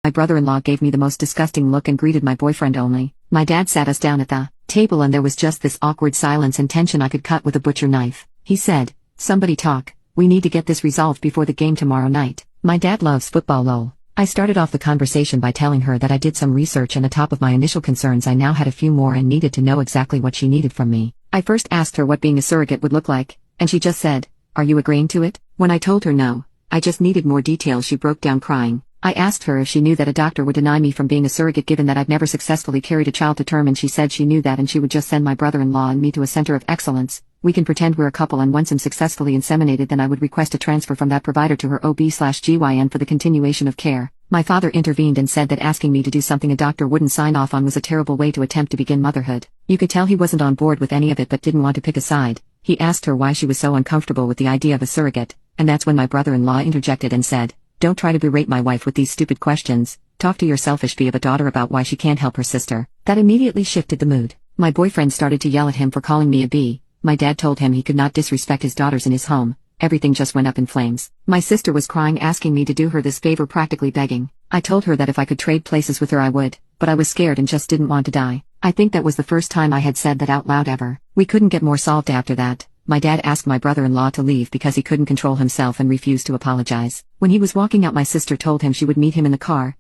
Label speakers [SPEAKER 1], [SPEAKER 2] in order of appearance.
[SPEAKER 1] My brother-in-law gave me the most disgusting look and greeted my boyfriend only. My dad sat us down at the table and there was just this awkward silence and tension I could cut with a butcher knife. He said, "Somebody talk. We need to get this resolved before the game tomorrow night." My dad loves football lol. I started off the conversation by telling her that I did some research and atop of my initial concerns I now had a few more and needed to know exactly what she needed from me. I first asked her what being a surrogate would look like, and she just said, "Are you agreeing to it?" When I told her no, I just needed more details, she broke down crying. I asked her if she knew that a doctor would deny me from being a surrogate given that I've never successfully carried a child to term, and she said she knew that and she would just send my brother-in-law and me to a center of excellence. We can pretend we're a couple, and once I'm successfully inseminated then I would request a transfer from that provider to her OB/GYN for the continuation of care. My father intervened and said that asking me to do something a doctor wouldn't sign off on was a terrible way to attempt to begin motherhood. You could tell he wasn't on board with any of it but didn't want to pick a side. He asked her why she was so uncomfortable with the idea of a surrogate, and that's when my brother-in-law interjected and said, "Don't try to berate my wife with these stupid questions. Talk to your selfish fee of a daughter about why she can't help her sister." That immediately shifted the mood. My boyfriend started to yell at him for calling me a B. My dad told him he could not disrespect his daughters in his home. Everything just went up in flames. My sister was crying, asking me to do her this favor, practically begging. I told her that if I could trade places with her I would, but I was scared and just didn't want to die. I think that was the first time I had said that out loud ever. We couldn't get more solved after that. My dad asked my brother-in-law to leave because he couldn't control himself and refused to apologize. When he was walking out, my sister told him she would meet him in the car,